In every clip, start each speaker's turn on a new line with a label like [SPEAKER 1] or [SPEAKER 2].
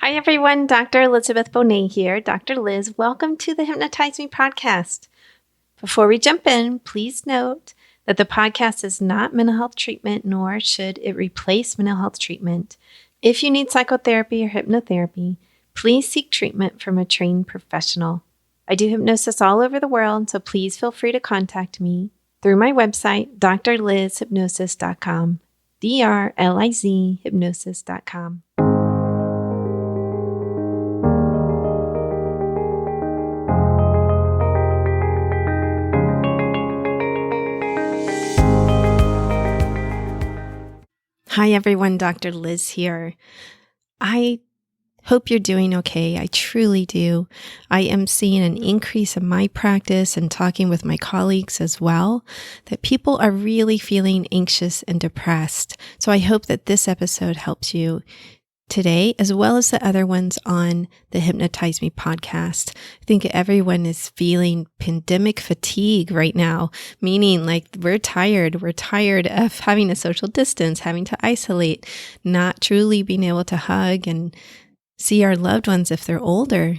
[SPEAKER 1] Hi, everyone. Dr. Elizabeth Bonet here. Dr. Liz, welcome to the Hypnotize Me podcast. Before we jump in, please note that the podcast is not mental health treatment, nor should it replace mental health treatment. If you need psychotherapy or hypnotherapy, please seek treatment from a trained professional. I do hypnosis all over the world, so please feel free to contact me through my website, drlizhypnosis.com, DRLIZ hypnosis.com. Hi, everyone. Dr. Liz here. I hope you're doing okay. I truly do. I am seeing an increase in my practice and talking with my colleagues as well, that people are really feeling anxious and depressed. So I hope that this episode helps you today, as well as the other ones on the Hypnotize Me podcast. I think everyone is feeling pandemic fatigue right now, meaning like we're tired. We're tired of having a social distance, having to isolate, not truly being able to hug and see our loved ones if they're older,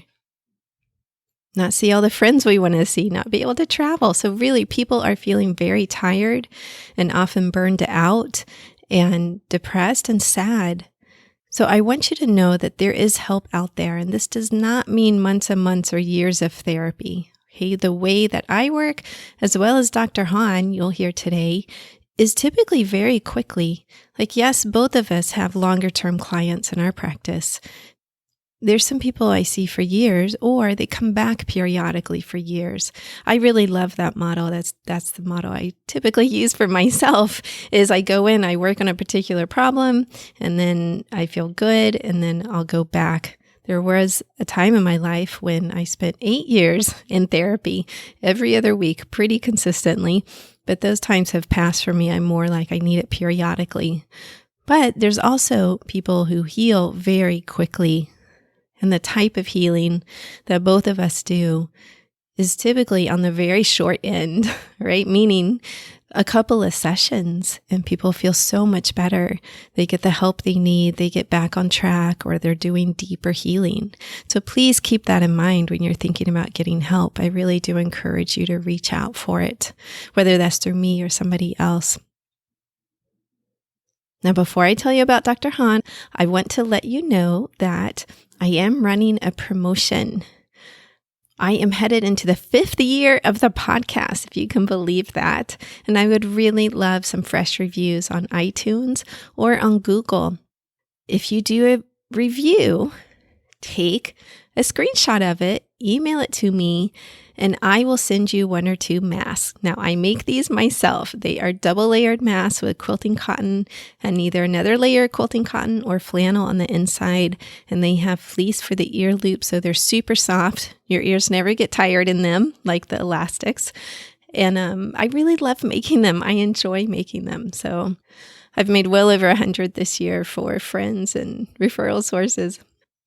[SPEAKER 1] not see all the friends we want to see, not be able to travel. So really, people are feeling very tired and often burned out and depressed and sad. So I want you to know that there is help out there, and this does not mean months and months or years of therapy. Okay, the way that I work, as well as Dr. Hahn, you'll hear today, is typically very quickly. Like, yes, both of us have longer term clients in our practice. There's some people I see for years, or they come back periodically for years. I really love that model. That's the model I typically use for myself, is I go in, I work on a particular problem, and then I feel good, and then I'll go back. There was a time in my life when I spent 8 years in therapy every other week, pretty consistently, but those times have passed for me. I'm more like I need it periodically. But there's also people who heal very quickly. And the type of healing that both of us do is typically on the very short end, right? Meaning a couple of sessions and people feel so much better. They get the help they need, they get back on track, or they're doing deeper healing. So please keep that in mind when you're thinking about getting help. I really do encourage you to reach out for it, whether that's through me or somebody else. Now, before I tell you about Dr. Hahn, I want to let you know that I am running a promotion. I am headed into the 5th year of the podcast, if you can believe that. And I would really love some fresh reviews on iTunes or on Google. If you do a review, take a screenshot of it, email it to me, and I will send you 1 or 2 masks. Now, I make these myself. They are double layered masks with quilting cotton and either another layer of quilting cotton or flannel on the inside. And they have fleece for the ear loop, so they're super soft. Your ears never get tired in them, like the elastics. And I really love making them. I enjoy making them. So I've made well over 100 this year for friends and referral sources.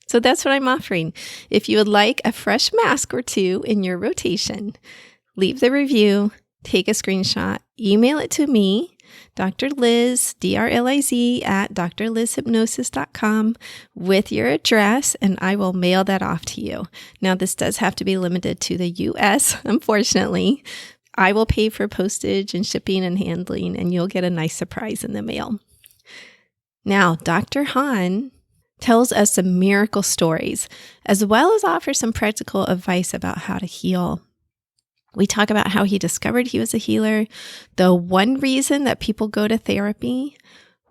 [SPEAKER 1] So that's what I'm offering. If you would like a fresh mask or 2 in your rotation, leave the review, take a screenshot, email it to me, Dr. Liz, DRLIZ at drlizhypnosis.com with your address, and I will mail that off to you. Now, this does have to be limited to the U.S., unfortunately. I will pay for postage and shipping and handling, and you'll get a nice surprise in the mail. Now, Dr. Hahn tells us some miracle stories, as well as offers some practical advice about how to heal. We talk about how he discovered he was a healer, the one reason that people go to therapy,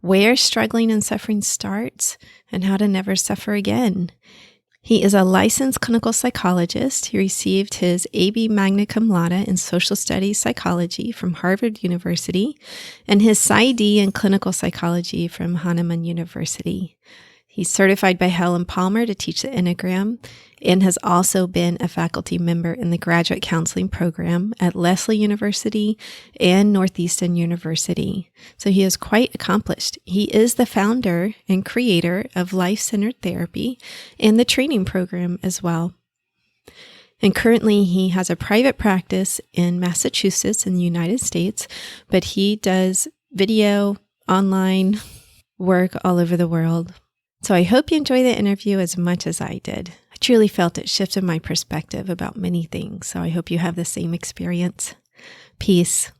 [SPEAKER 1] where struggling and suffering starts, and how to never suffer again. He is a licensed clinical psychologist. He received his AB magna cum laude in social studies psychology from Harvard University and his PsyD in clinical psychology from Hahn University. He's certified by Helen Palmer to teach the Enneagram and has also been a faculty member in the graduate counseling program at Lesley University and Northeastern University. So he is quite accomplished. He is the founder and creator of Life-Centered Therapy and the training program as well. And currently he has a private practice in Massachusetts in the United States, but he does video, online work all over the world. So I hope you enjoy the interview as much as I did. I truly felt it shifted my perspective about many things. So I hope you have the same experience. Peace.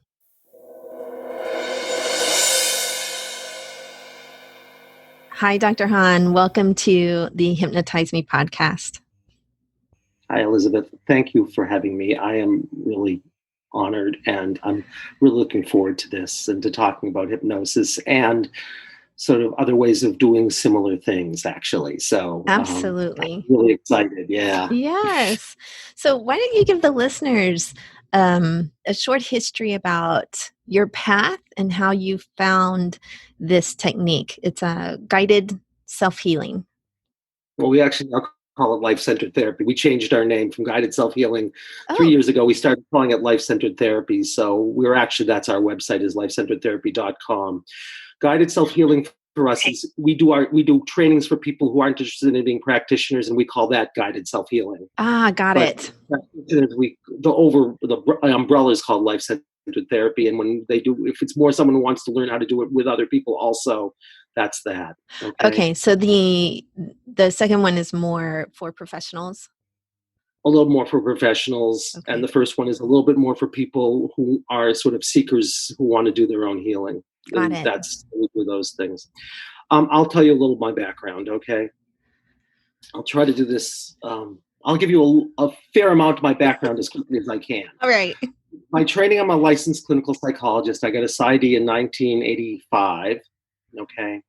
[SPEAKER 1] Hi, Dr. Hahn. Welcome to the Hypnotize Me podcast.
[SPEAKER 2] Hi, Elizabeth. Thank you for having me. I am really honored, and I'm really looking forward to this and to talking about hypnosis and sort of other ways of doing similar things, actually. So
[SPEAKER 1] Absolutely.
[SPEAKER 2] I'm really excited. Yeah.
[SPEAKER 1] Yes. So why don't you give the listeners a short history about your path and how you found this technique? It's a guided self-healing.
[SPEAKER 2] Well, we actually now call it life-centered therapy. We changed our name from guided self-healing 3
[SPEAKER 1] Oh,
[SPEAKER 2] years ago. We started calling it life-centered therapy. So we're actually, that's our website, is lifecenteredtherapy.com. Guided self-healing for us is we do trainings for people who aren't interested in being practitioners, and we call that guided self-healing.
[SPEAKER 1] got
[SPEAKER 2] But
[SPEAKER 1] it.
[SPEAKER 2] the umbrella is called life-centered therapy, and when they do, if it's more someone who wants to learn how to do it with other people also, that's that.
[SPEAKER 1] Okay, so the second one is more for professionals.
[SPEAKER 2] A little more for professionals,
[SPEAKER 1] Okay,
[SPEAKER 2] and the first one is a little bit more for people who are sort of seekers who want to do their own healing.
[SPEAKER 1] got
[SPEAKER 2] And
[SPEAKER 1] it.
[SPEAKER 2] that's, we do those things. I'll tell you a little of my background, okay? I'll try to do this. I'll give you a fair amount of my background as quickly as I can.
[SPEAKER 1] All right.
[SPEAKER 2] My training, I'm a licensed clinical psychologist. I got a PsyD in 1985, okay?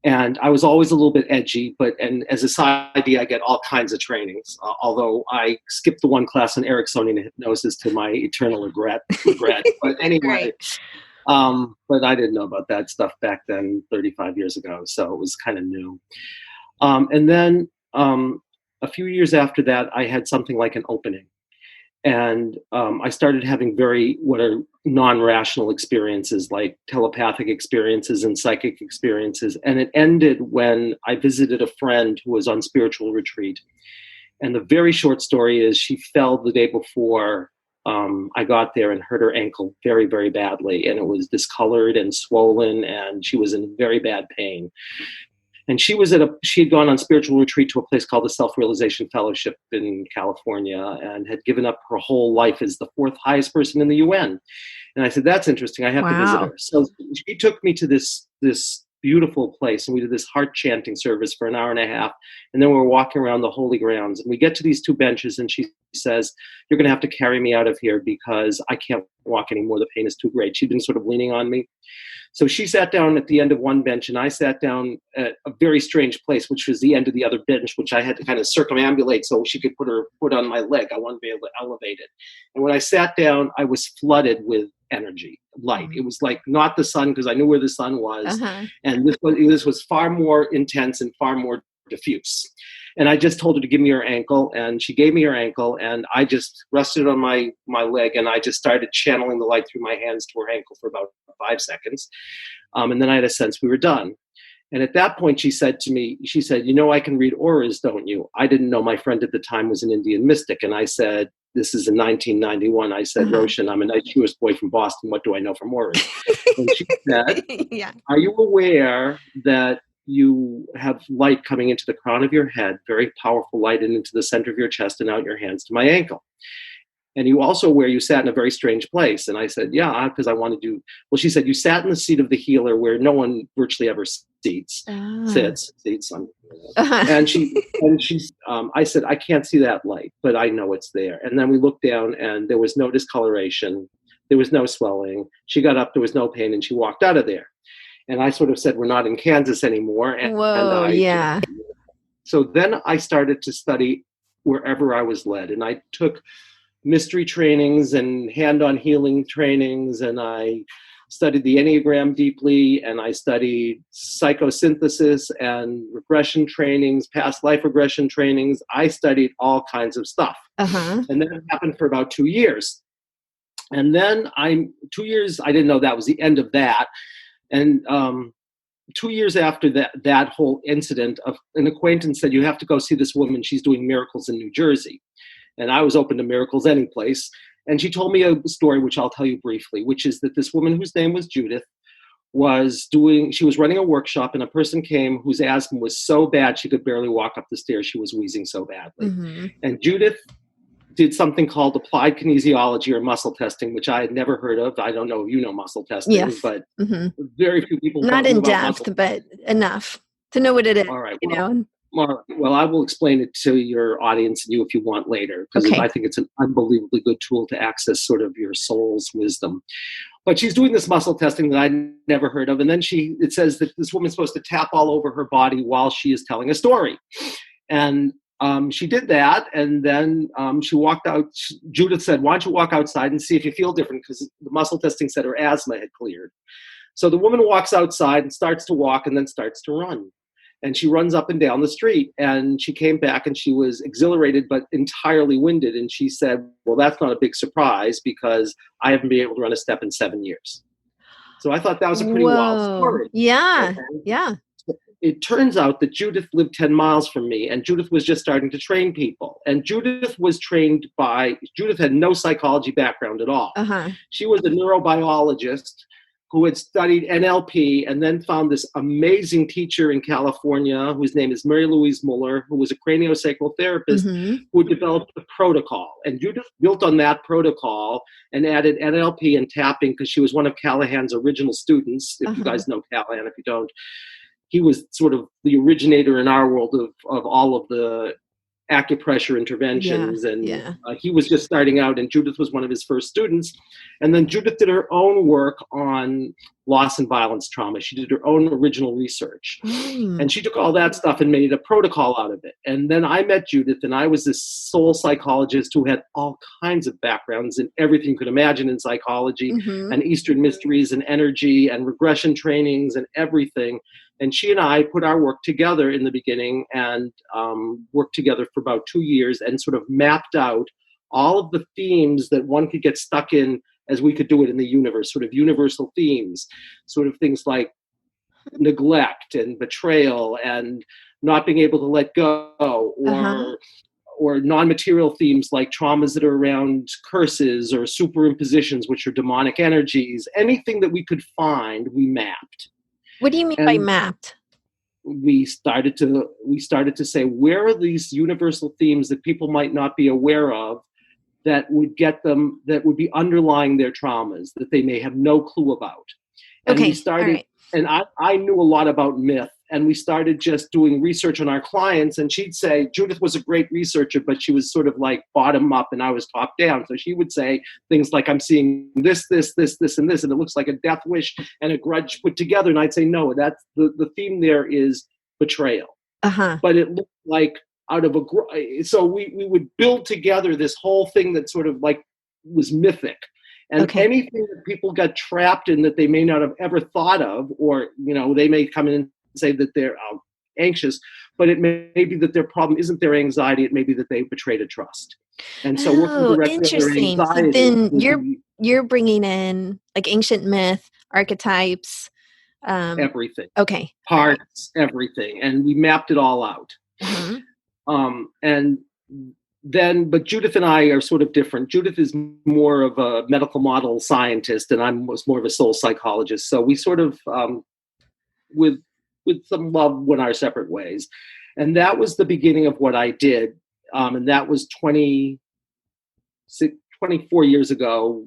[SPEAKER 2] And I was always a little bit edgy, and as a PsyD, I get all kinds of trainings, although I skipped the one class on Ericksonian hypnosis to my eternal regret. But anyway,
[SPEAKER 1] Right.
[SPEAKER 2] but I didn't know about that stuff back then, 35 years ago, so it was kind of new. And then a few years after that, I had something like an opening. And I started having what are non-rational experiences, like telepathic experiences and psychic experiences. And it ended when I visited a friend who was on spiritual retreat. And the very short story is she fell the day before I got there and hurt her ankle very, very badly. And it was discolored and swollen, and she was in very bad pain. And she had gone on spiritual retreat to a place called the Self-Realization Fellowship in California, and had given up her whole life as the fourth highest person in the UN. And I said, that's interesting. I have to visit her. So she took me to this beautiful place, and we did this heart chanting service for an hour and a half. And then we were walking around the holy grounds, and we get to these two benches, and she says, you're going to have to carry me out of here because I can't walk anymore. The pain is too great. She'd been sort of leaning on me. So she sat down at the end of one bench, and I sat down at a very strange place, which was the end of the other bench, which I had to kind of circumambulate so she could put her foot on my leg. I wanted to be able to elevate it. And when I sat down, I was flooded with energy, light. It was like not the sun, because I knew where the sun was. And this was far more intense and far more diffuse. And I just told her to give me her ankle, and she gave me her ankle, and I just rested on my leg, and I just started channeling the light through my hands to her ankle for about 5 seconds. And then I had a sense we were done. And at that point, she said, you know, I can read auras, don't you? I didn't know my friend at the time was an Indian mystic. And I said, this is in 1991. I said, Roshan, I'm a nice Jewish boy from Boston. What do I know from auras? And she said, Are you aware that you have light coming into the crown of your head, very powerful light, and into the center of your chest and out your hands to my ankle? And you also where you sat in a very strange place. And I said, yeah, because I wanted to. Well, she said, you sat in the seat of the healer where no one virtually ever sits. And I said, I can't see that light, but I know it's there. And then we looked down, and there was no discoloration. There was no swelling. She got up, there was no pain, and she walked out of there. And I sort of said, we're not in Kansas anymore. So then I started to study wherever I was led. And I took mystery trainings and hand-on healing trainings, and I studied the Enneagram deeply, and I studied psychosynthesis and regression trainings, past life regression trainings. I studied all kinds of stuff. And that happened for about 2 years. And then 2 years, I didn't know that was the end of that. And 2 years after that whole incident, an acquaintance said, you have to go see this woman. She's doing miracles in New Jersey. And I was open to miracles any place. And she told me a story, which I'll tell you briefly, which is that this woman whose name was Judith she was running a workshop, and a person came whose asthma was so bad she could barely walk up the stairs. She was wheezing so badly.
[SPEAKER 1] Mm-hmm.
[SPEAKER 2] And Judith did something called applied kinesiology or muscle testing, which I had never heard of. I don't know if you know muscle testing,
[SPEAKER 1] Yes.
[SPEAKER 2] but
[SPEAKER 1] Mm-hmm.
[SPEAKER 2] very few people
[SPEAKER 1] not
[SPEAKER 2] know
[SPEAKER 1] in
[SPEAKER 2] about muscle
[SPEAKER 1] depth, but enough to know what it is.
[SPEAKER 2] All right.
[SPEAKER 1] You know?
[SPEAKER 2] Well, I will explain it to your audience and you if you want later, because
[SPEAKER 1] Okay.
[SPEAKER 2] I think it's an unbelievably good tool to access sort of your soul's wisdom. But she's doing this muscle testing that I never heard of. And then it says that this woman's supposed to tap all over her body while she is telling a story. And she did that. And then she walked out. Judith said, why don't you walk outside and see if you feel different? Because the muscle testing said her asthma had cleared. So the woman walks outside and starts to walk and then starts to run. And she runs up and down the street, and she came back and she was exhilarated but entirely winded. And she said, well, that's not a big surprise because I haven't been able to run a step in 7 years. So I thought that was a pretty wild story.
[SPEAKER 1] Yeah.
[SPEAKER 2] Okay?
[SPEAKER 1] Yeah.
[SPEAKER 2] It turns out that Judith lived 10 miles from me, and Judith was just starting to train people. And Judith had no psychology background at all.
[SPEAKER 1] Uh-huh.
[SPEAKER 2] She was a neurobiologist who had studied NLP and then found this amazing teacher in California whose name is Mary Louise Muller, who was a craniosacral therapist who developed a protocol. And Judith built on that protocol and added NLP and tapping because she was one of Callahan's original students. If you guys know Callahan, if you don't, he was sort of the originator in our world of all of the acupressure interventions. He was just starting out, and Judith was one of his first students. And then Judith did her own work on loss and violence trauma. She did her own original research. And she took all that stuff and made a protocol out of it. And then I met Judith, and I was this soul psychologist who had all kinds of backgrounds in everything you could imagine in psychology and Eastern mysteries and energy and regression trainings and everything. And she and I put our work together in the beginning and worked together for about 2 years and sort of mapped out all of the themes that one could get stuck in as we could do it in the universe, sort of universal themes, sort of things like neglect and betrayal and not being able to let go, or non-material themes like traumas that are around curses or superimpositions, which are demonic energies. Anything that we could find, we mapped.
[SPEAKER 1] What do you mean by mapped?
[SPEAKER 2] We started to say, where are these universal themes that people might not be aware of that would be underlying their traumas that they may have no clue about. And we started, and I knew a lot about myth, and we started just doing research on our clients. And she'd say, Judith was a great researcher, but she was sort of like bottom up and I was top down. So she would say things like, I'm seeing this, this, this, this, and this, and it looks like a death wish and a grudge put together. And I'd say, no, that's the theme there is betrayal. But it looked like out of so we would build together this whole thing that sort of like was mythic. And anything that people got trapped in that they may not have ever thought of, or, they may come in and say that they're anxious, but it may be that their problem isn't their anxiety. It may be that they betrayed a trust. And so working directly on their anxiety.
[SPEAKER 1] So then you're bringing in like ancient myth, archetypes.
[SPEAKER 2] Everything.
[SPEAKER 1] Parts,
[SPEAKER 2] everything. And we mapped it all out. But Judith and I are sort of different. Judith is more of a medical model scientist, and I was more of a soul psychologist. So we sort of, with some love, went our separate ways. And that was the beginning of what I did. And that was 24 years ago.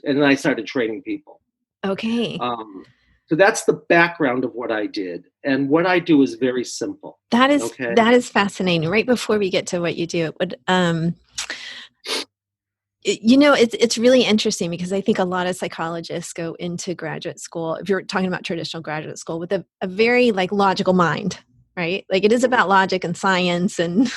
[SPEAKER 2] And then I started training people. So that's the background of what I did. And what I do is very simple.
[SPEAKER 1] That is fascinating. Right before we get to what you do, it's really interesting because I think a lot of psychologists go into graduate school, if you're talking about traditional graduate school, with a very like logical mind, right? Like it is about logic and science and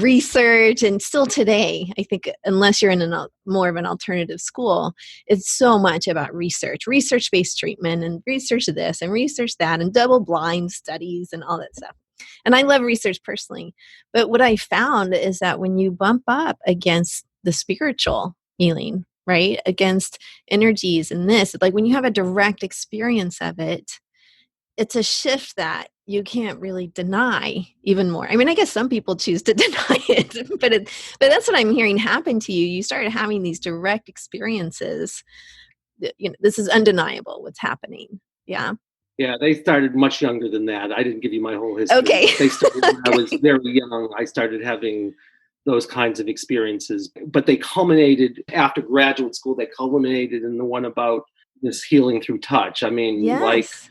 [SPEAKER 1] research. And still today, I think, unless you're in more of an alternative school, it's so much about research-based treatment and research this and research that and double-blind studies and all that stuff. And I love research personally. But what I found is that when you bump up against the spiritual healing, right, against energies and this, like when you have a direct experience of it, it's a shift that you can't really deny even more. I mean, I guess some people choose to deny it, but that's what I'm hearing happen to you. You started having these direct experiences. This is undeniable what's happening. Yeah.
[SPEAKER 2] Yeah, they started much younger than that. I didn't give you my whole history,
[SPEAKER 1] Okay.
[SPEAKER 2] but they started when I was
[SPEAKER 1] Okay.
[SPEAKER 2] very young. I started having those kinds of experiences, but they culminated after graduate school. They culminated in the one about this healing through touch. I mean,
[SPEAKER 1] Yes.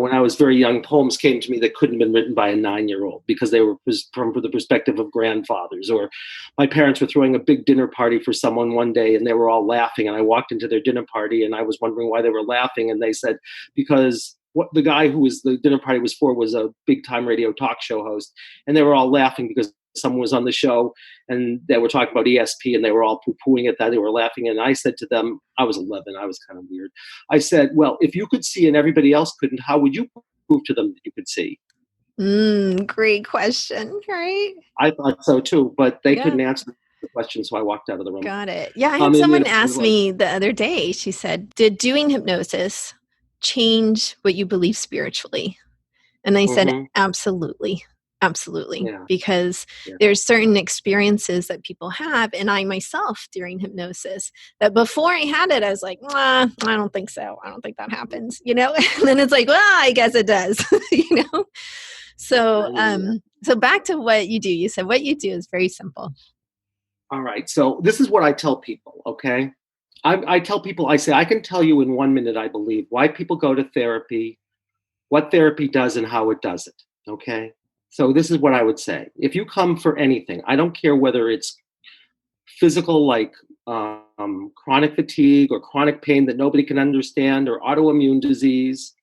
[SPEAKER 2] when I was very young, poems came to me that couldn't have been written by a 9-year-old because they were from the perspective of grandfathers. Or my parents were throwing a big dinner party for someone one day and they were all laughing, and I walked into their dinner party and I was wondering why they were laughing, and they said because what the guy who was the dinner party was for was a big time radio talk show host, and they were all laughing because someone was on the show and they were talking about ESP and they were all poo-pooing at that. They were laughing. And I said to them, I was 11, I was kind of weird. I said, well, if you could see and everybody else couldn't, how would you prove to them that you could see?
[SPEAKER 1] Great question, right?
[SPEAKER 2] I thought so too, but they
[SPEAKER 1] Yeah.
[SPEAKER 2] couldn't answer the question, so I walked out of the room.
[SPEAKER 1] Got it. Yeah, I had someone ask me the other day, she said, did doing hypnosis change what you believe spiritually? And I said,
[SPEAKER 2] Mhm.
[SPEAKER 1] absolutely. Absolutely.
[SPEAKER 2] Yeah,
[SPEAKER 1] Because
[SPEAKER 2] yeah.
[SPEAKER 1] there's certain experiences that people have, and I myself during hypnosis, that before I had it, I was like, I don't think so. I don't think that happens, And then it's like, well, I guess it does, So,
[SPEAKER 2] I hear you.
[SPEAKER 1] so back to what you do. You said what you do is very simple.
[SPEAKER 2] All right, so this is what I tell people, okay? I tell people, I say, I can tell you in 1 minute, I believe, why people go to therapy, what therapy does, and how it does it, okay? So this is what I would say. If you come for anything, I don't care whether it's physical, like chronic fatigue or chronic pain that nobody can understand, or autoimmune disease,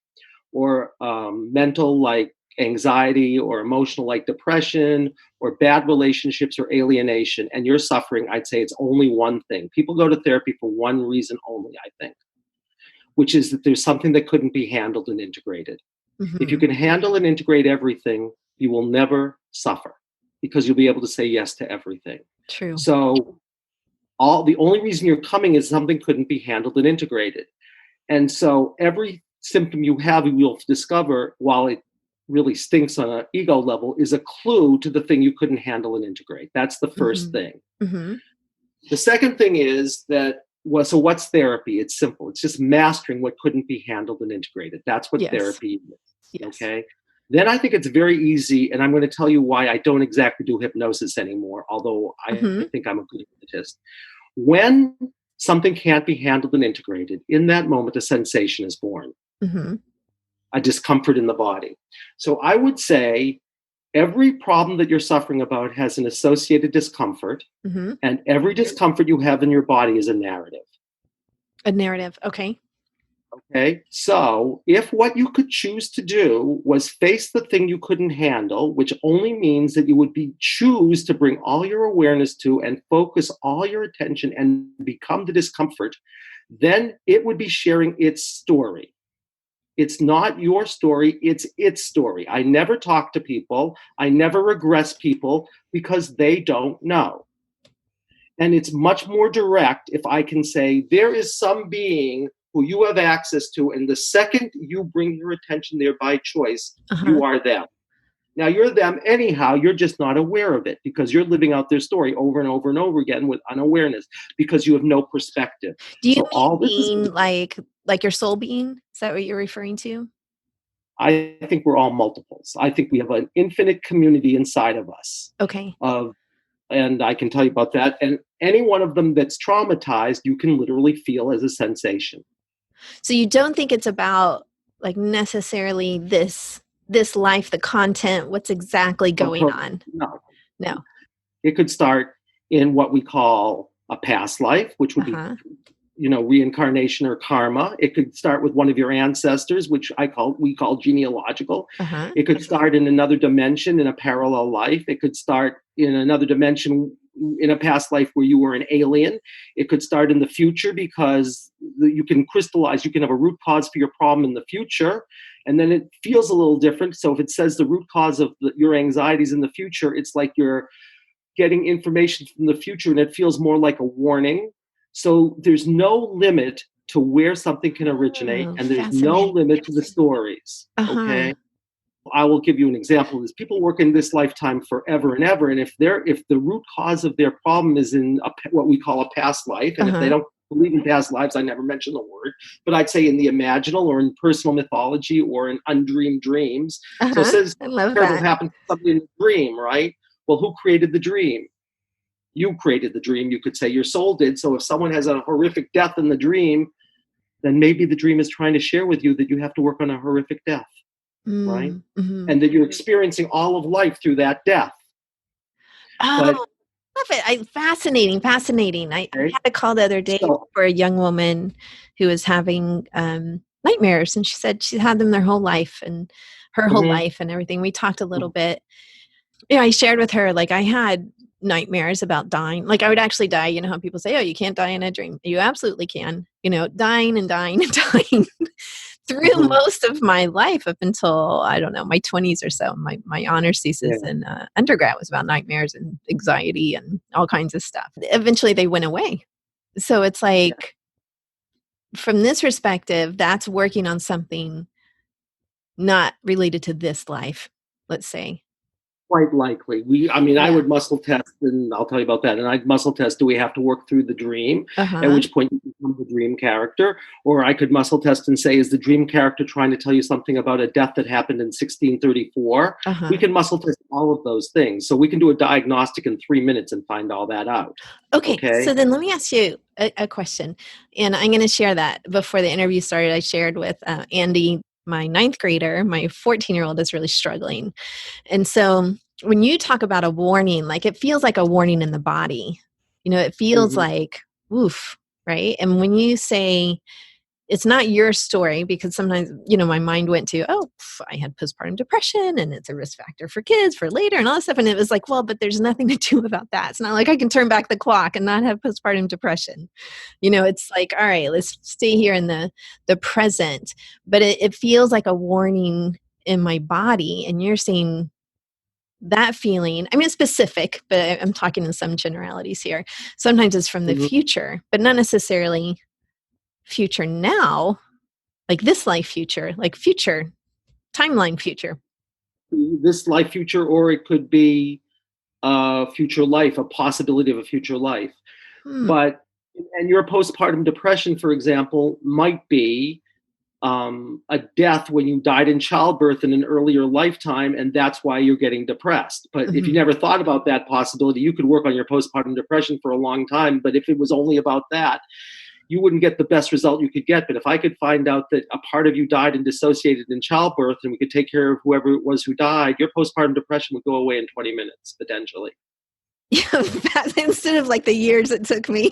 [SPEAKER 2] or mental, like anxiety, or emotional, like depression, or bad relationships or alienation, and you're suffering, I'd say it's only one thing. People go to therapy for one reason only, I think, which is that there's something that couldn't be handled and integrated. If you
[SPEAKER 1] Hmm.
[SPEAKER 2] can handle and integrate everything, you will never suffer because you'll be able to say yes to everything.
[SPEAKER 1] True.
[SPEAKER 2] So the only reason you're coming is something couldn't be handled and integrated. And so every symptom you have, you will discover, while it really stinks on an ego level, is a clue to the thing you couldn't handle and integrate. That's the first
[SPEAKER 1] Hmm.
[SPEAKER 2] thing.
[SPEAKER 1] Hmm.
[SPEAKER 2] The second thing is that, well, so what's therapy? It's simple. It's just mastering what couldn't be handled and integrated. That's what
[SPEAKER 1] Yes.
[SPEAKER 2] therapy is.
[SPEAKER 1] Yes.
[SPEAKER 2] Okay. Then I think it's very easy, and I'm going to tell you why I don't exactly do hypnosis anymore, although I
[SPEAKER 1] Hmm.
[SPEAKER 2] think I'm a good hypnotist. When something can't be handled and integrated, in that moment, a sensation is born,
[SPEAKER 1] Hmm.
[SPEAKER 2] a discomfort in the body. So I would say every problem that you're suffering about has an associated discomfort,
[SPEAKER 1] Hmm.
[SPEAKER 2] and every discomfort you have in your body is a narrative.
[SPEAKER 1] A narrative. Okay.
[SPEAKER 2] Okay. So if what you could choose to do was face the thing you couldn't handle, which only means that you would choose to bring all your awareness to and focus all your attention and become the discomfort, then it would be sharing its story. It's not your story, it's its story. I never talk to people, I never regress people because they don't know. And it's much more direct if I can say, there is some being who you have access to, and the second you bring your attention there by choice,
[SPEAKER 1] Uh-huh.
[SPEAKER 2] you are them. Now, you're them anyhow, you're just not aware of it because you're living out their story over and over and over again with unawareness because you have no perspective.
[SPEAKER 1] Do you
[SPEAKER 2] So,
[SPEAKER 1] mean
[SPEAKER 2] all this is,
[SPEAKER 1] being like your soul being? Is that what you're referring to?
[SPEAKER 2] I think we're all multiples. I think we have an infinite community inside of us
[SPEAKER 1] Okay.
[SPEAKER 2] of, and I can tell you about that. And any one of them that's traumatized, you can literally feel as a sensation.
[SPEAKER 1] So you don't think it's about like necessarily this life, the content, what's exactly going on?
[SPEAKER 2] No,
[SPEAKER 1] No.
[SPEAKER 2] it could start in what we call a past life, which would be,
[SPEAKER 1] Uh-huh.
[SPEAKER 2] reincarnation or karma. It could start with one of your ancestors, which we call genealogical.
[SPEAKER 1] Uh-huh.
[SPEAKER 2] It could start in another dimension in a parallel life. It could start in another dimension in a past life where you were an alien. It could start in the future because you can crystallize, you can have a root cause for your problem in the future. And then it feels a little different. So if it says the root cause of your anxieties in the future, it's like you're getting information from the future and it feels more like a warning. So there's no limit to where something can originate,
[SPEAKER 1] Oh,
[SPEAKER 2] and there's no
[SPEAKER 1] fascinating.
[SPEAKER 2] limit to the stories.
[SPEAKER 1] Uh-huh.
[SPEAKER 2] Okay. I will give you an example. Is people work in this lifetime forever and ever, and if the root cause of their problem is in what we call a past life, and if they
[SPEAKER 1] Uh-huh.
[SPEAKER 2] don't believe in past lives. I never mention the word, but I'd say in the imaginal or in personal mythology or in undreamed dreams. So it says
[SPEAKER 1] I love
[SPEAKER 2] terrible
[SPEAKER 1] that.
[SPEAKER 2] happened to somebody in a dream, right? Well, who created the dream? You created the dream. You could say your soul did. So if someone has a horrific death in the dream, then maybe the dream is trying to share with you that you have to work on a horrific death, right?
[SPEAKER 1] Mm-hmm.
[SPEAKER 2] And that you're experiencing all of life through that death.
[SPEAKER 1] Oh,
[SPEAKER 2] But
[SPEAKER 1] love it. Fascinating. I
[SPEAKER 2] okay,
[SPEAKER 1] had a call the other day
[SPEAKER 2] so
[SPEAKER 1] for a young woman who was having nightmares, and she said she had them their whole life and her whole
[SPEAKER 2] mhm,
[SPEAKER 1] life and everything. We talked a little
[SPEAKER 2] mhm,
[SPEAKER 1] bit. Yeah, I shared with her, like, I had nightmares about dying. Like, I would actually die. You know how people say, oh, you can't die in a dream. You absolutely can. You know, dying and dying and dying through
[SPEAKER 2] mhm,
[SPEAKER 1] most of my life up until, I don't know, my 20s or so. My honors thesis
[SPEAKER 2] yeah,
[SPEAKER 1] in undergrad was about nightmares and anxiety and all kinds of stuff. Eventually, they went away. So it's
[SPEAKER 2] yeah.
[SPEAKER 1] like, from this perspective, that's working on something not related to this life, let's say.
[SPEAKER 2] Quite likely. I mean, I
[SPEAKER 1] Yeah.
[SPEAKER 2] would muscle test, and I'll tell you about that. And I'd muscle test, do we have to work through the dream? At
[SPEAKER 1] Uh-huh.
[SPEAKER 2] which point you become the dream character. Or I could muscle test and say, is the dream character trying to tell you something about a death that happened in 1634? We
[SPEAKER 1] Uh-huh.
[SPEAKER 2] can muscle test all of those things. So we can do a diagnostic in 3 minutes and find all that out.
[SPEAKER 1] Okay, so
[SPEAKER 2] Okay.
[SPEAKER 1] then let me ask you a question, and I'm going to share that. Before the interview started, I shared with Andy, my ninth grader. My 14-year-old is really struggling, and so when you talk about a warning, like, it feels like a warning in the body. You know, it feels
[SPEAKER 2] Mhm,
[SPEAKER 1] like woof, right? And when you say it's not your story, because sometimes, you know, my mind went to, oh, I had postpartum depression and it's a risk factor for kids for later and all that stuff. And it was like, well, but there's nothing to do about that. It's not like I can turn back the clock and not have postpartum depression. You know, it's like, all right, let's stay here in the present. But it feels like a warning in my body. And you're saying that feeling, I mean, it's specific, but I'm talking in some generalities here. Sometimes it's from the
[SPEAKER 2] mhm.
[SPEAKER 1] future, but not necessarily future now, like this life future, like future, timeline future.
[SPEAKER 2] This life future, or it could be a future life, a possibility of a future life.
[SPEAKER 1] Hmm.
[SPEAKER 2] But, and your postpartum depression, for example, might be a death when you died in childbirth in an earlier lifetime, and that's why you're getting depressed. But if you
[SPEAKER 1] Mhm.
[SPEAKER 2] never thought about that possibility, you could work on your postpartum depression for a long time. But if it was only about that, you wouldn't get the best result you could get. But if I could find out that a part of you died and dissociated in childbirth, and we could take care of whoever it was who died, your postpartum depression would go away in 20 minutes, potentially.
[SPEAKER 1] Yeah, instead of like the years it took me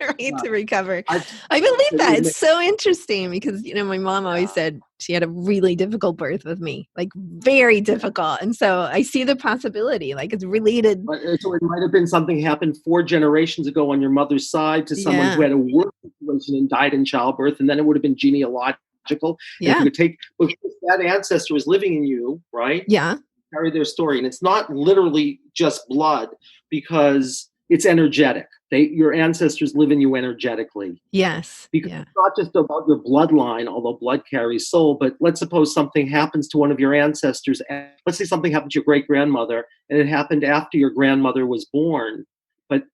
[SPEAKER 1] right
[SPEAKER 2] Yeah.
[SPEAKER 1] to recover.
[SPEAKER 2] I,
[SPEAKER 1] I believe
[SPEAKER 2] it
[SPEAKER 1] that.
[SPEAKER 2] would
[SPEAKER 1] It's
[SPEAKER 2] make,
[SPEAKER 1] so interesting because, you know, my mom always
[SPEAKER 2] yeah.
[SPEAKER 1] said she had a really difficult birth with me, like very difficult. And so I see the possibility, like it's related.
[SPEAKER 2] But so it might have been something happened 4 generations ago on your mother's side to someone who
[SPEAKER 1] Yeah.
[SPEAKER 2] had a worse situation and died in childbirth, and then it would have been genealogical. And if we
[SPEAKER 1] Yeah.
[SPEAKER 2] could take, but if that ancestor is living in you, right?
[SPEAKER 1] Yeah.
[SPEAKER 2] Carry their story, and it's not literally just blood because it's energetic. Your ancestors live in you energetically,
[SPEAKER 1] Yes.
[SPEAKER 2] because
[SPEAKER 1] Yeah.
[SPEAKER 2] it's not just about your bloodline, although blood carries soul. But let's suppose something happens to one of your ancestors. Let's say something happened to your great grandmother, and it happened after your grandmother was born, but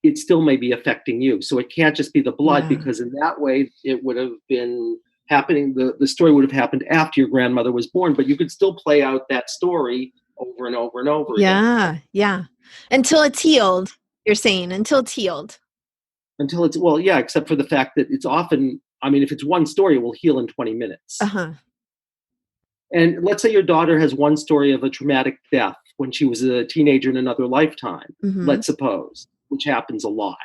[SPEAKER 2] it still may be affecting you. So it can't just be the blood,
[SPEAKER 1] Yeah.
[SPEAKER 2] because in that way, it would have been happening. The story would have happened after your grandmother was born, but you could still play out that story over and over and over again
[SPEAKER 1] Yeah. Yeah. Until it's healed, you're saying, until it's healed.
[SPEAKER 2] until it's, well, yeah, except for the fact that it's often, I mean, if it's one story, it will heal in 20 minutes.
[SPEAKER 1] Uh-huh.
[SPEAKER 2] And let's say your daughter has one story of a traumatic death when she was a teenager in another lifetime,
[SPEAKER 1] Mhm.
[SPEAKER 2] let's suppose, which happens a lot.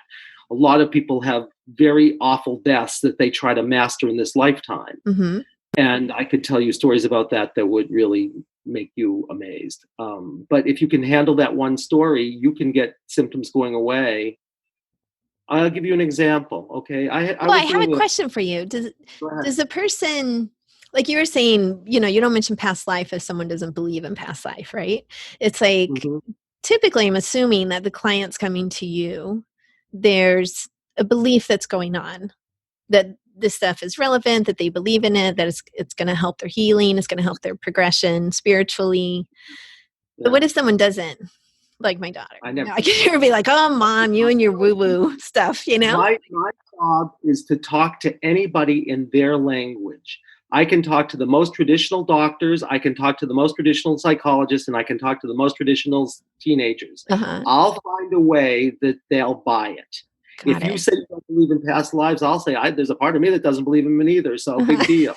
[SPEAKER 2] A lot of people have very awful deaths that they try to master in this lifetime.
[SPEAKER 1] Mhm.
[SPEAKER 2] And I could tell you stories about that that would really make you amazed. But if you can handle that one story, you can get symptoms going away. I'll give you an example. Okay. I
[SPEAKER 1] Well, I
[SPEAKER 2] was
[SPEAKER 1] have a
[SPEAKER 2] doing a,
[SPEAKER 1] question for you. Does
[SPEAKER 2] go ahead.
[SPEAKER 1] does the person, like you were saying, you know, you don't mention past life if someone doesn't believe in past life, right? It's like
[SPEAKER 2] Mhm.
[SPEAKER 1] typically I'm assuming that the client's coming to you, there's a belief that's going on, that this stuff is relevant, that they believe in it, that it's going to help their healing, it's going to help their progression spiritually. But
[SPEAKER 2] Yeah.
[SPEAKER 1] what if someone doesn't? Like my daughter.
[SPEAKER 2] I
[SPEAKER 1] You know,
[SPEAKER 2] never,
[SPEAKER 1] I can hear her be like, "Oh, mom, you and your woo woo stuff," you know?
[SPEAKER 2] my job is to talk to anybody in their language. I can talk to the most traditional doctors, I can talk to the most traditional psychologists, and I can talk to the most traditional teenagers.
[SPEAKER 1] Uh-huh.
[SPEAKER 2] I'll find a way that they'll buy it.
[SPEAKER 1] Got
[SPEAKER 2] If you
[SPEAKER 1] it.
[SPEAKER 2] say you don't believe in past lives, I'll say there's a part of me that doesn't believe in it either, so big deal.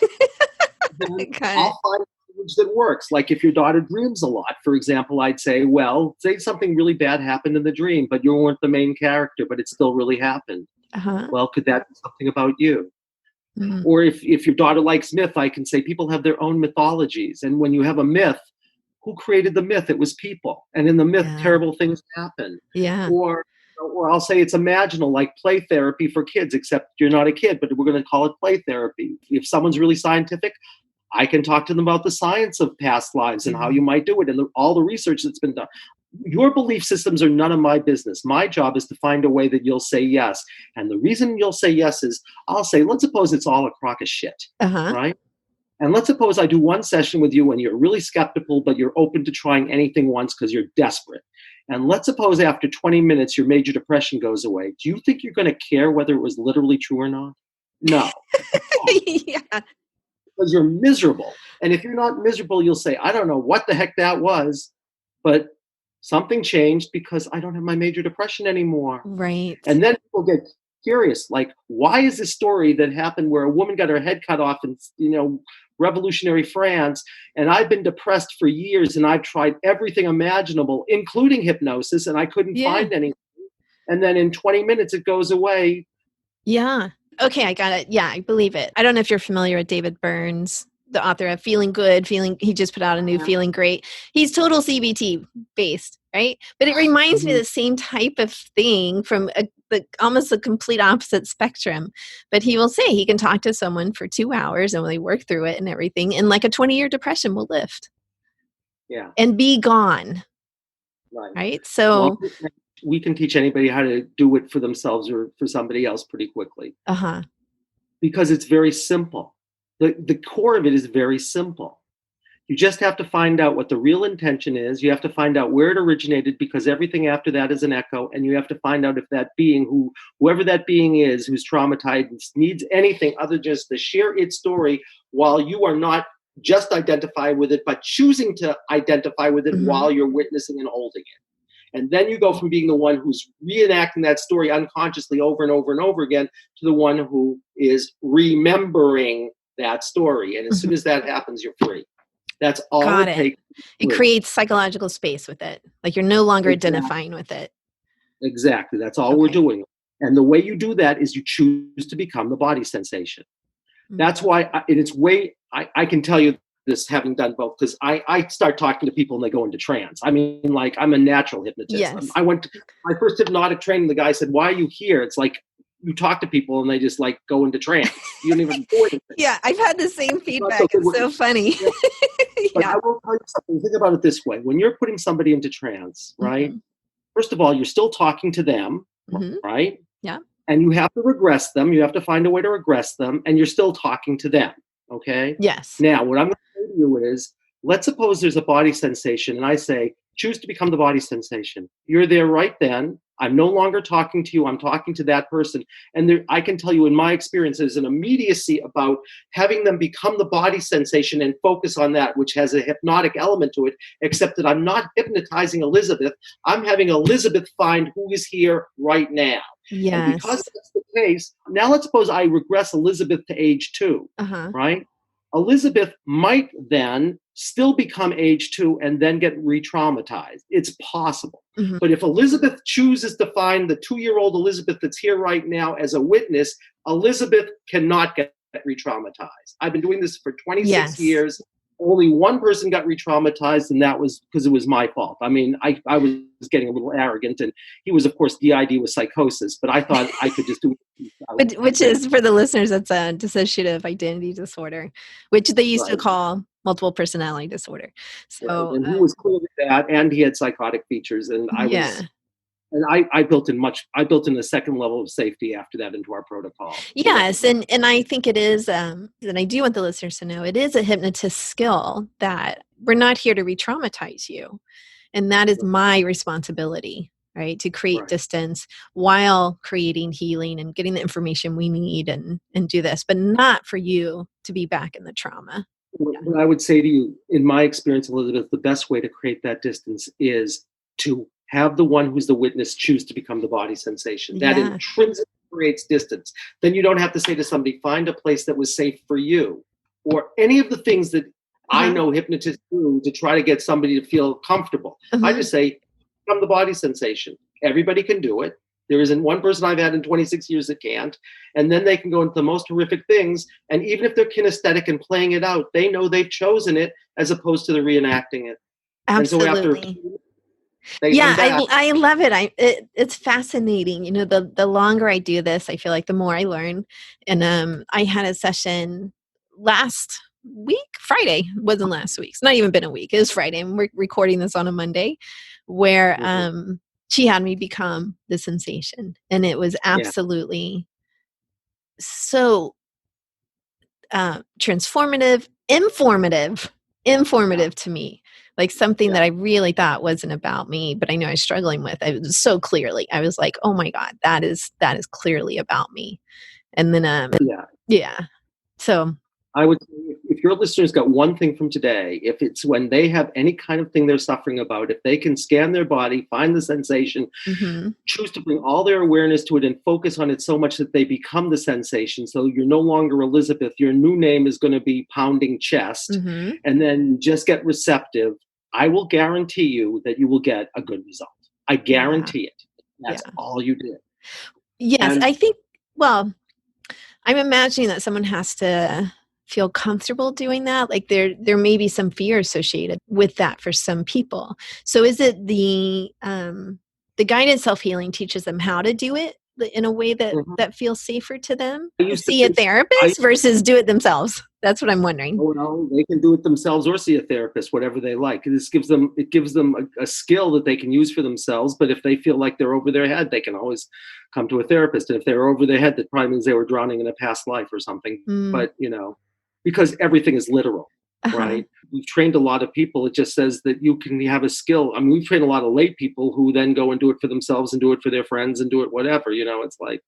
[SPEAKER 2] Then
[SPEAKER 1] Got it.
[SPEAKER 2] I'll find language that works. Like if your daughter dreams a lot, for example, I'd say, well, say something really bad happened in the dream, but you weren't the main character, but it still really happened.
[SPEAKER 1] Uh-huh.
[SPEAKER 2] Well, could that be something about you?
[SPEAKER 1] Mhm.
[SPEAKER 2] Or if your daughter likes myth, I can say people have their own mythologies. And when you have a myth, who created the myth? It was people. And in the myth,
[SPEAKER 1] Yeah.
[SPEAKER 2] terrible things happen.
[SPEAKER 1] Yeah.
[SPEAKER 2] Or I'll say it's imaginal, like play therapy for kids, except you're not a kid, but we're going to call it play therapy. If someone's really scientific, I can talk to them about the science of past lives and how you might do it and all the research that's been done. Your belief systems are none of my business. My job is to find a way that you'll say yes. And the reason you'll say yes is I'll say, let's suppose it's all a crock of shit,
[SPEAKER 1] Uh-huh.
[SPEAKER 2] right? And let's suppose I do one session with you and you're really skeptical, but you're open to trying anything once because you're desperate. And let's suppose after 20 minutes, your major depression goes away. Do you think you're going to care whether it was literally true or not? No.
[SPEAKER 1] Yeah.
[SPEAKER 2] Because you're miserable. And if you're not miserable, you'll say, I don't know what the heck that was, but something changed because I don't have my major depression anymore.
[SPEAKER 1] Right.
[SPEAKER 2] And then people get curious, like, why is this story that happened where a woman got her head cut off in, revolutionary France, and I've been depressed for years and I've tried everything imaginable, including hypnosis, and I couldn't find anything. And then in 20 minutes, it goes away.
[SPEAKER 1] Yeah. Okay, I got it. Yeah, I believe it. I don't know if you're familiar with David Burns, the author of Feeling Good, he just put out a new Feeling Great. He's total CBT based, right? But it reminds me of the same type of thing from almost a complete opposite spectrum. But he will say he can talk to someone for 2 hours and they work through it and everything. And like a 20-year depression will lift.
[SPEAKER 2] Yeah.
[SPEAKER 1] And be gone. Right? So
[SPEAKER 2] we can teach anybody how to do it for themselves or for somebody else pretty quickly.
[SPEAKER 1] Uh-huh.
[SPEAKER 2] Because it's very simple. The core of it is very simple. You just have to find out what the real intention is. You have to find out where it originated, because everything after that is an echo. And you have to find out if that being, whoever that being is, who's traumatized, needs anything other than just to share its story, while you are not just identified with it, but choosing to identify with it while you're witnessing and holding it. And then you go from being the one who's reenacting that story unconsciously over and over and over again to the one who is remembering that story. And as soon as that happens, you're free. That's all it takes.
[SPEAKER 1] It creates psychological space with it. Like you're no longer identifying with it.
[SPEAKER 2] Exactly. That's all we're doing. And the way you do that is you choose to become the body sensation. That's why, I can tell you this, having done both, because I start talking to people and they go into trance. I mean, like, I'm a natural hypnotist.
[SPEAKER 1] Yes.
[SPEAKER 2] I went to my first hypnotic training. The guy said, "Why are you here?" It's like, you talk to people and they just like go into trance. You don't even do anything.
[SPEAKER 1] Yeah, I've had the same feedback. It's so funny.
[SPEAKER 2] But I will tell you something. Think about it this way. When you're putting somebody into trance, right? First of all, you're still talking to them, right?
[SPEAKER 1] Yeah.
[SPEAKER 2] And you have to regress them. You have to find a way to regress them, and you're still talking to them. Okay?
[SPEAKER 1] Yes.
[SPEAKER 2] Now, what I'm going to say to you is, let's suppose there's a body sensation, and I say, choose to become the body sensation. You're there right then. I'm no longer talking to you. I'm talking to that person. And I can tell you, in my experience, there's an immediacy about having them become the body sensation and focus on that, which has a hypnotic element to it, except that I'm not hypnotizing Elizabeth. I'm having Elizabeth find who is here right now.
[SPEAKER 1] Yes.
[SPEAKER 2] And because that's the case, now let's suppose I regress Elizabeth to age 2, right? Elizabeth might then still become age 2 and then get re-traumatized. It's possible. But if Elizabeth chooses to find the 2-year-old Elizabeth that's here right now as a witness, Elizabeth cannot get re-traumatized. I've been doing this for 26 years. Only one person got re-traumatized, and that was because it was my fault. I mean, I was getting a little arrogant, and he was, of course, DID with psychosis, but I thought I could just do it.
[SPEAKER 1] Which is, for the listeners, that's a dissociative identity disorder, which they used to call multiple personality disorder. So,
[SPEAKER 2] and he was clearly that, and he had psychotic features, and I was... And I built in a second level of safety after that into our protocol.
[SPEAKER 1] Yes, and I think it is, and I do want the listeners to know, it is a hypnotist skill that we're not here to re-traumatize you. And that is my responsibility. right? To create
[SPEAKER 2] Right.
[SPEAKER 1] distance while creating healing and getting the information we need and do this, but not for you to be back in the trauma.
[SPEAKER 2] What I would say to you, in my experience, Elizabeth, the best way to create that distance is to have the one who's the witness choose to become the body sensation. That
[SPEAKER 1] Yeah.
[SPEAKER 2] intrinsically creates distance. Then you don't have to say to somebody, find a place that was safe for you, or any of the things that I know hypnotists do to try to get somebody to feel comfortable. I just say, become the body sensation. Everybody can do it. There isn't one person I've had in 26 years that can't. And then they can go into the most horrific things. And even if they're kinesthetic and playing it out, they know they've chosen it as opposed to the reenacting it.
[SPEAKER 1] Absolutely.
[SPEAKER 2] And so after
[SPEAKER 1] Yeah,
[SPEAKER 2] I'm back.
[SPEAKER 1] I love it. It's fascinating. You know, the longer I do this, I feel like the more I learn. And I had a session last week, Friday, wasn't last week. It's not even been a week. It was Friday. And we're recording this on a Monday, where she had me become the sensation. And it was absolutely so transformative, informative to me. Like something that I really thought wasn't about me, but I know I was struggling with. I was so clearly, I was like, oh my God, that is clearly about me. And then, so
[SPEAKER 2] I would say if your listeners got one thing from today, if it's when they have any kind of thing they're suffering about, if they can scan their body, find the sensation, choose to bring all their awareness to it and focus on it so much that they become the sensation. So you're no longer Elizabeth. Your new name is going to be pounding chest, and then just get receptive. I will guarantee you that you will get a good result. I guarantee it. That's all you did.
[SPEAKER 1] Yes, I think, well, I'm imagining that someone has to feel comfortable doing that. Like there may be some fear associated with that for some people. So is it the guided self-healing teaches them how to do it in a way that feels safer to them? See a therapist versus do it themselves. That's what I'm wondering.
[SPEAKER 2] Well, they can do it themselves or see a therapist, whatever they like. This gives them a skill that they can use for themselves. But if they feel like they're over their head, they can always come to a therapist. And if they're over their head, that probably means they were drowning in a past life or something. But because everything is literal, right? We've trained a lot of people. It just says that you can have a skill. I mean, we've trained a lot of lay people who then go and do it for themselves and do it for their friends and do it whatever. It's like.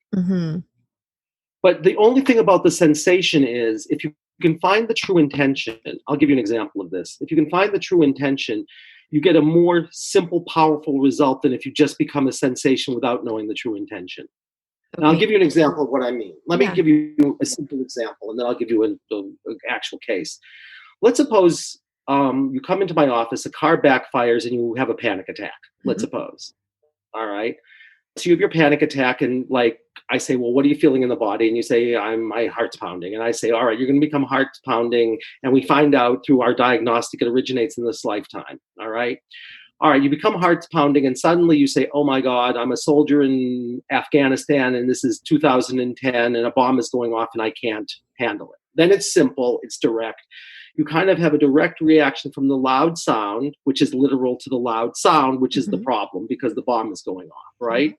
[SPEAKER 2] But the only thing about the sensation is if you can find the true intention, I'll give you an example of this. If you can find the true intention, you get a more simple, powerful result than if you just become a sensation without knowing the true intention. Now, I'll give you an example of what I mean. Let me give you a simple example, and then I'll give you an actual case. Let's suppose you come into my office, a car backfires, and you have a panic attack, let's suppose. All right. So you have your panic attack, and like I say, well, what are you feeling in the body? And you say, my heart's pounding. And I say, all right, you're going to become heart pounding. And we find out through our diagnostic, it originates in this lifetime. All right. All right, you become heart pounding, and suddenly you say, oh my God, I'm a soldier in Afghanistan, and this is 2010, and a bomb is going off, and I can't handle it. Then it's simple, it's direct. You kind of have a direct reaction from the loud sound, which is literal to the loud sound, which is the problem because the bomb is going off, right?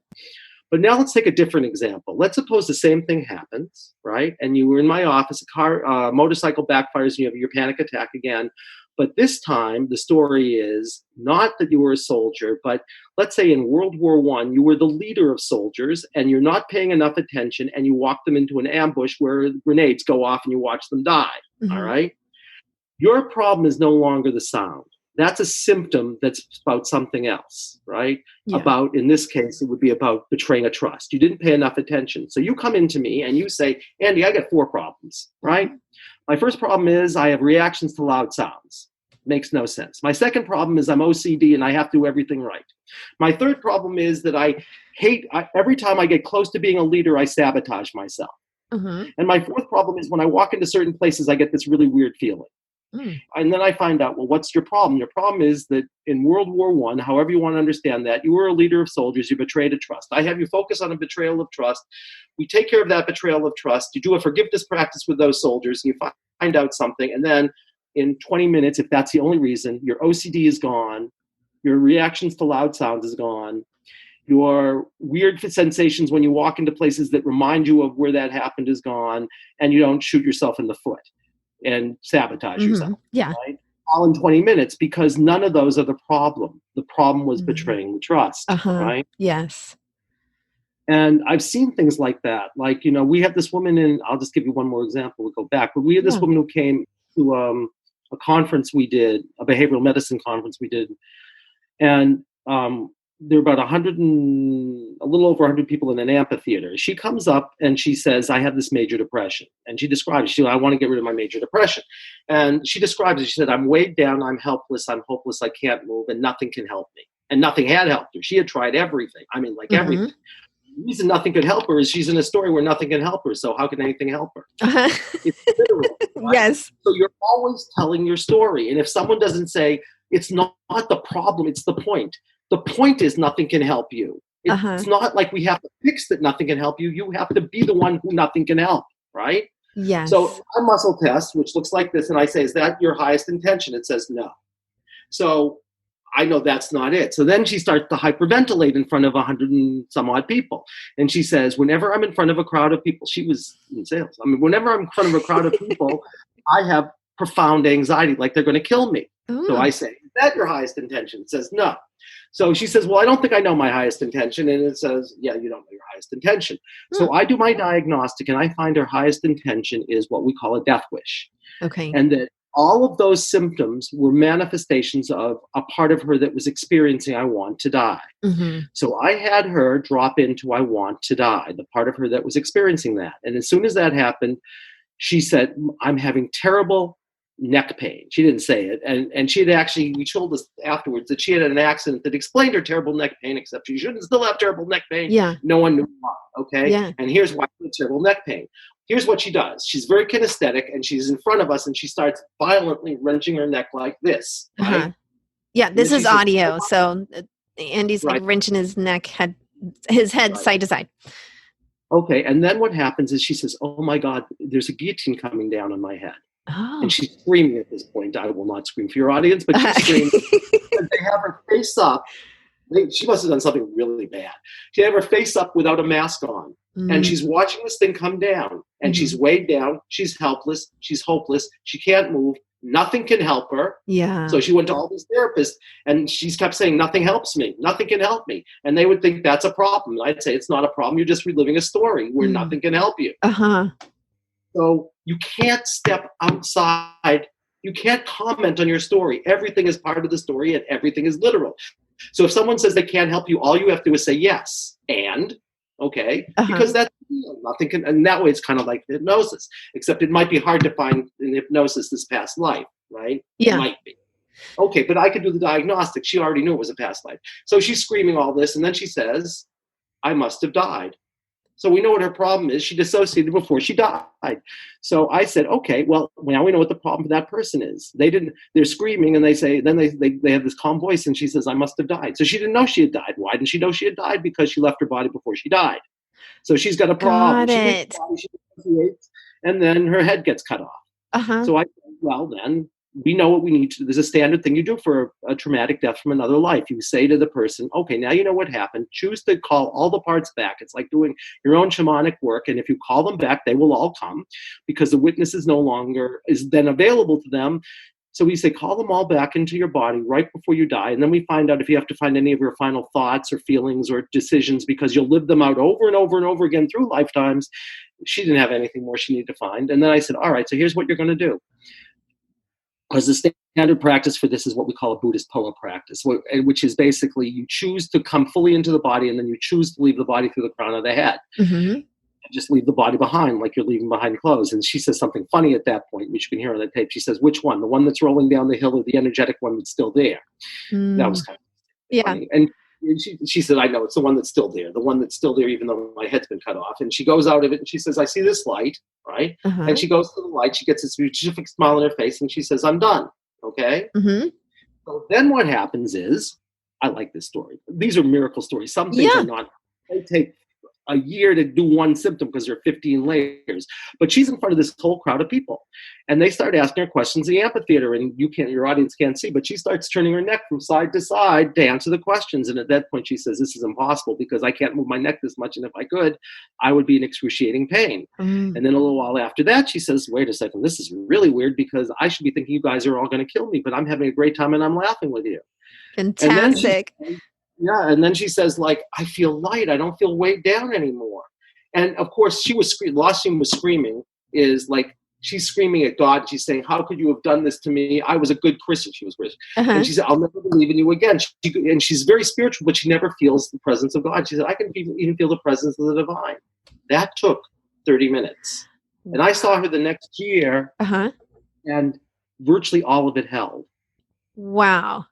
[SPEAKER 2] But now let's take a different example. Let's suppose the same thing happens, right? And you were in my office, motorcycle backfires, and you have your panic attack again. But this time, the story is not that you were a soldier, but let's say in World War I, you were the leader of soldiers, and you're not paying enough attention, and you walk them into an ambush where grenades go off and you watch them die, all right? Your problem is no longer the sound. That's a symptom that's about something else, right? About, in this case, it would be about betraying a trust. You didn't pay enough attention. So you come into me and you say, Andy, I got 4 problems, right? My first problem is I have reactions to loud sounds. Makes no sense. My second problem is I'm OCD and I have to do everything right. My third problem is that every time I get close to being a leader, I sabotage myself. And my fourth problem is when I walk into certain places, I get this really weird feeling. And then I find out, well, what's your problem? Your problem is that in World War I, however you want to understand that, you were a leader of soldiers, you betrayed a trust. I have you focus on a betrayal of trust. We take care of that betrayal of trust. You do a forgiveness practice with those soldiers, and you find out something. And then in 20 minutes, if that's the only reason, your OCD is gone, your reactions to loud sounds is gone, your weird sensations when you walk into places that remind you of where that happened is gone, and you don't shoot yourself in the foot and sabotage yourself.
[SPEAKER 1] Yeah.
[SPEAKER 2] Right? all in 20 minutes, because none of those are the problem. The problem was betraying the trust, right?
[SPEAKER 1] Yes.
[SPEAKER 2] And I've seen things like that. Like, we had this woman I'll just give you one more example. We'll go back. But we had this woman who came to a conference we did, a behavioral medicine conference we did. And there were about a little over 100 people in an amphitheater. She comes up and she says, I have this major depression. And she describes, I want to get rid of my major depression. And she describes it. She said, I'm weighed down, I'm helpless, I'm hopeless, I can't move, and nothing can help me. And nothing had helped her. She had tried everything. I mean, everything. The reason nothing could help her is she's in a story where nothing can help her. So how can anything help her? It's literal, right?
[SPEAKER 1] Yes.
[SPEAKER 2] So you're always telling your story. And if someone doesn't say, it's not the problem, it's the point. The point is nothing can help you. It's not like we have to fix that nothing can help you. You have to be the one who nothing can help, right?
[SPEAKER 1] Yes.
[SPEAKER 2] So a muscle test, which looks like this, and I say, is that your highest intention? It says no. So I know that's not it. So then she starts to hyperventilate in front of 100 and some odd people. And she says, whenever I'm in front of a crowd of people, she was in sales. I mean, whenever I'm in front of a crowd of people, I have profound anxiety, like they're going to kill me. Ooh. So I say, is that your highest intention? It says, no. So she says, well, I don't think I know my highest intention. And it says, yeah, you don't know your highest intention. So I do my diagnostic and I find her highest intention is what we call a death wish.
[SPEAKER 1] Okay.
[SPEAKER 2] And that all of those symptoms were manifestations of a part of her that was experiencing, I want to die. So I had her drop into I want to die, the part of her that was experiencing that. And as soon as that happened, she said, I'm having terrible neck pain. She didn't say it. And she had actually, we told us afterwards that she had an accident that explained her terrible neck pain, except she shouldn't still have terrible neck pain.
[SPEAKER 1] Yeah.
[SPEAKER 2] No one knew why. Okay.
[SPEAKER 1] Yeah.
[SPEAKER 2] And here's why she had terrible neck pain. Here's what she does. She's very kinesthetic and she's in front of us and she starts violently wrenching her neck like this. Right?
[SPEAKER 1] Yeah. This is audio. So Andy's like wrenching his neck, his head side to side.
[SPEAKER 2] Okay. And then what happens is she says, oh my God, there's a guillotine coming down on my head. Oh. And she's screaming at this point. I will not scream for your audience, but she's screaming. And they have her face up. She must have done something really bad. She had her face up without a mask on. And she's watching this thing come down. And she's weighed down. She's helpless. She's hopeless. She can't move. Nothing can help her.
[SPEAKER 1] Yeah.
[SPEAKER 2] So she went to all these therapists. And she's kept saying, nothing helps me. Nothing can help me. And they would think that's a problem. I'd say it's not a problem. You're just reliving a story where nothing can help you. So you can't step outside. You can't comment on your story. Everything is part of the story and everything is literal. So if someone says they can't help you, all you have to do is say yes. And, okay, because that's nothing can, and that way it's kind of like hypnosis, except it might be hard to find in hypnosis this past life, right?
[SPEAKER 1] Yeah.
[SPEAKER 2] It might be. Okay, but I could do the diagnostic. She already knew it was a past life. So she's screaming all this, and then she says, I must have died. So we know what her problem is. She dissociated before she died. So I said, okay, well, now we know what the problem for that person is. They're screaming and they say, then they have this calm voice and she says, I must have died. So she didn't know she had died. Why didn't she know she had died? Because she left her body before she died. So she's got a problem.
[SPEAKER 1] Got it.
[SPEAKER 2] She dissociates, and then her head gets cut off. So I said, well, then we know what we need to do. There's a standard thing you do for a traumatic death from another life. You say to the person, okay, now you know what happened. Choose to call all the parts back. It's like doing your own shamanic work. And if you call them back, they will all come because the witness is no longer is then available to them. So we say, call them all back into your body right before you die. And then we find out if you have to find any of your final thoughts or feelings or decisions, because you'll live them out over and over and over again through lifetimes. She didn't have anything more she needed to find. And then I said, all right, so here's what you're going to do. Because the standard practice for this is what we call a Buddhist Poa practice, which is basically you choose to come fully into the body and then you choose to leave the body through the crown of the head. And just leave the body behind like you're leaving behind clothes. And she says something funny at that point, which you can hear on the tape. She says, which one? The one that's rolling down the hill or the energetic one that's still there? That was kind of funny. And she said, I know, it's the one that's still there, even though my head's been cut off. And she goes out of it and she says, I see this light, right? And she goes to the light, she gets this terrific smile on her face and she says, I'm done, okay? So then what happens is, I like this story. These are miracle stories. Some things are not, they take a year to do one symptom because there are 15 layers. But she's in front of this whole crowd of people. And they start asking her questions in the amphitheater, and your audience can't see, but she starts turning her neck from side to side to answer the questions. And at that point she says, this is impossible because I can't move my neck this much. And if I could, I would be in excruciating pain. And then a little while after that, she says, wait a second, this is really weird because I should be thinking you guys are all going to kill me, but I'm having a great time and I'm laughing with you.
[SPEAKER 1] Fantastic.
[SPEAKER 2] And then she says, like, I feel light. I don't feel weighed down anymore. And of course, she was last scene was screaming is like, she's screaming at God. She's saying, how could you have done this to me? I was a good Christian. She was Christian. And she said, I'll never believe in you again. And she's very spiritual, but she never feels the presence of God. She said, I can even feel the presence of the divine. That took 30 minutes. And I saw her the next year, and virtually all of it held.
[SPEAKER 1] Wow.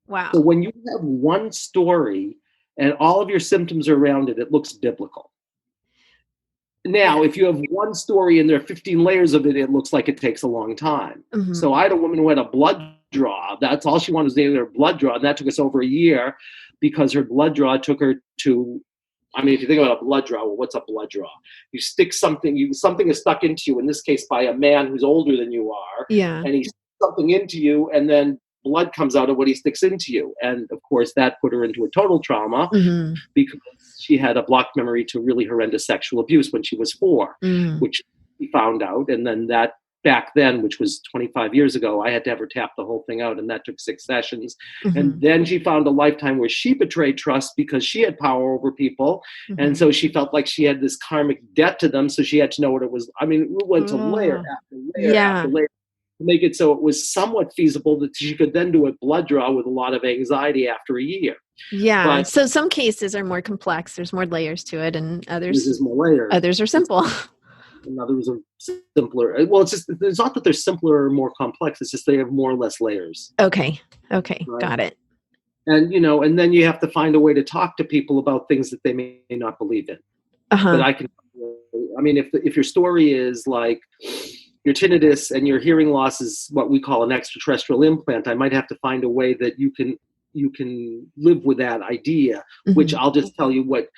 [SPEAKER 1] Wow.
[SPEAKER 2] So when you have one story and all of your symptoms are around it, it looks biblical. Now, if you have one story and there are 15 layers of it, it looks like it takes a long time. So I had a woman who had a blood draw. That's all she wanted was her blood draw. And that took us over a year because her blood draw took her to, I mean, if you think about a blood draw, well, what's a blood draw? You stick something, something is stuck into you, in this case by a man who's older than you are.
[SPEAKER 1] Yeah.
[SPEAKER 2] And he sticks something into you, and then blood comes out of what he sticks into you. And of course that put her into a total trauma because she had a blocked memory to really horrendous sexual abuse when she was 4, which he found out. And then that back then, which was 25 years ago, I had to have her tap the whole thing out, and that took 6 sessions. And then she found a lifetime where she betrayed trust because she had power over people. And so she felt like she had this karmic debt to them. So she had to know what it was. I mean, we went to layer after layer after layer to make it so it was somewhat feasible that she could then do a blood draw with a lot of anxiety after a year.
[SPEAKER 1] Yeah.
[SPEAKER 2] But
[SPEAKER 1] so some cases are more complex. There's more layers to it, and others are simple.
[SPEAKER 2] And others are simpler. Well, it's not that they're simpler or more complex. It's just they have more or less layers.
[SPEAKER 1] Okay.
[SPEAKER 2] Right?
[SPEAKER 1] Got it.
[SPEAKER 2] And, and then you have to find a way to talk to people about things that they may not believe in. But I mean, if your story is like, your tinnitus and your hearing loss is what we call an extraterrestrial implant, I might have to find a way that you can live with that idea, which I'll just tell you what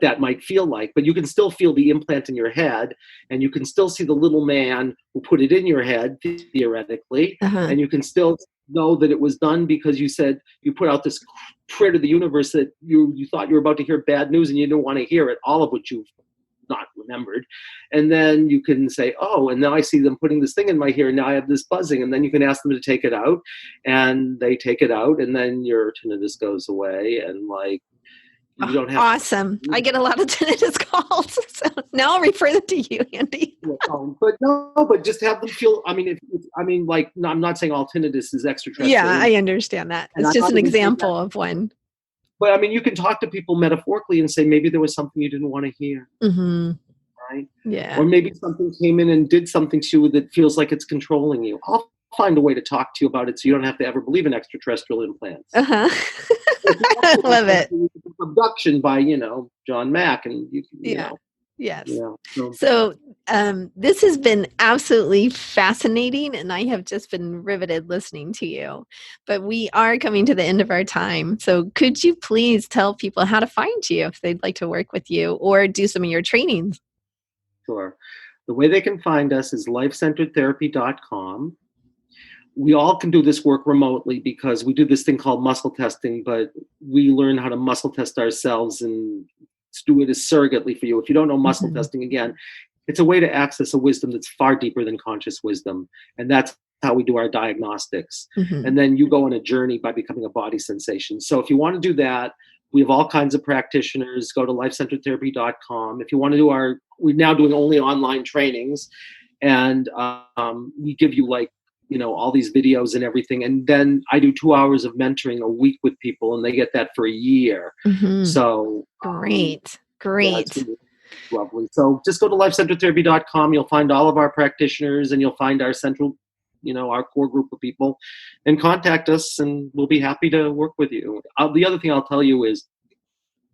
[SPEAKER 2] that might feel like. But you can still feel the implant in your head, and you can still see the little man who put it in your head, theoretically, and you can still know that it was done because you said you put out this prayer to the universe that you thought you were about to hear bad news and you didn't want to hear it, all of which you've not remembered. And then you can say, oh, and now I see them putting this thing in my ear, and now I have this buzzing. And then you can ask them to take it out, and they take it out, and then your tinnitus goes away. And like, you don't have
[SPEAKER 1] awesome. I get a lot of tinnitus calls. So now I'll refer them to you, Andy.
[SPEAKER 2] But just have them feel, I'm not saying all tinnitus is extraterrestrial.
[SPEAKER 1] Yeah, I understand that. It's just an example of one.
[SPEAKER 2] But I mean, you can talk to people metaphorically and say, maybe there was something you didn't want to hear. Right?
[SPEAKER 1] Yeah.
[SPEAKER 2] Or maybe something came in and did something to you that feels like it's controlling you. I'll find a way to talk to you about it so you don't have to ever believe in extraterrestrial implants.
[SPEAKER 1] I love it.
[SPEAKER 2] Abduction by, John Mack. And you know.
[SPEAKER 1] Yes.
[SPEAKER 2] Yeah,
[SPEAKER 1] so this has been absolutely fascinating, and I have just been riveted listening to you. But we are coming to the end of our time. So could you please tell people how to find you if they'd like to work with you or do some of your trainings?
[SPEAKER 2] Sure. The way they can find us is lifecenteredtherapy.com. We all can do this work remotely because we do this thing called muscle testing, but we learn how to muscle test ourselves and do it as surrogately for you. If you don't know muscle testing, again, it's a way to access a wisdom that's far deeper than conscious wisdom. And that's how we do our diagnostics. And then you go on a journey by becoming a body sensation. So if you want to do that, we have all kinds of practitioners. Go to lifecenteredtherapy.com. If you want to do we're now doing only online trainings, and we give you all these videos and everything. And then I do 2 hours of mentoring a week with people, and they get that for a year. So
[SPEAKER 1] great.
[SPEAKER 2] Yeah, it's really lovely. So just go to lifecenteredtherapy.com. You'll find all of our practitioners, and you'll find our central, our core group of people, and contact us, and we'll be happy to work with you. The other thing I'll tell you is,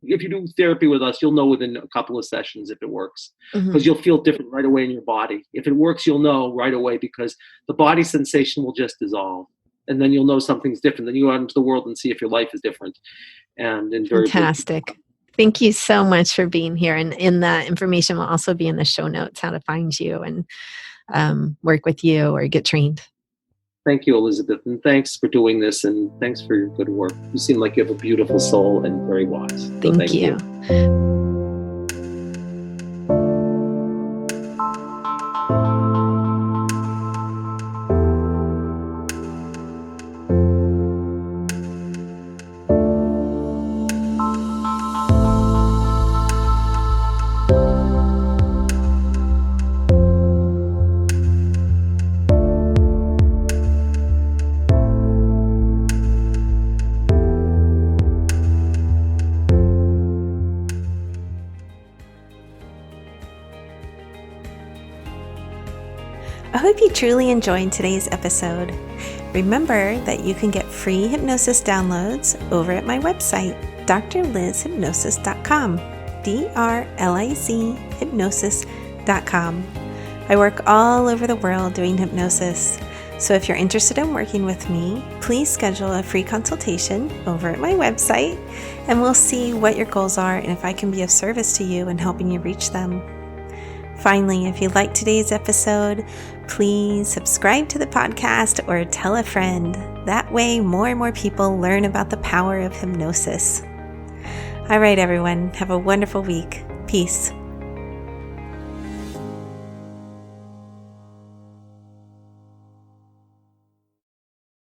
[SPEAKER 2] if you do therapy with us, you'll know within a couple of sessions if it works, because you'll feel different right away in your body. If it works, you'll know right away, because the body sensation will just dissolve, and then you'll know something's different. Then you go out into the world and see if your life is different. And invariably,
[SPEAKER 1] fantastic. Thank you so much for being here. And in the information will also be in the show notes, how to find you and work with you or get trained.
[SPEAKER 2] Thank you, Elizabeth, and thanks for doing this, and thanks for your good work. You seem like you have a beautiful soul and very wise. So
[SPEAKER 1] Thank you. I hope you truly enjoyed today's episode. Remember that you can get free hypnosis downloads over at my website, drlizhypnosis.com, DRLIZ hypnosis.com. I work all over the world doing hypnosis. So if you're interested in working with me, please schedule a free consultation over at my website, and we'll see what your goals are and if I can be of service to you in helping you reach them. Finally, if you liked today's episode, please subscribe to the podcast or tell a friend. That way, more and more people learn about the power of hypnosis. All right, everyone, have a wonderful week. Peace.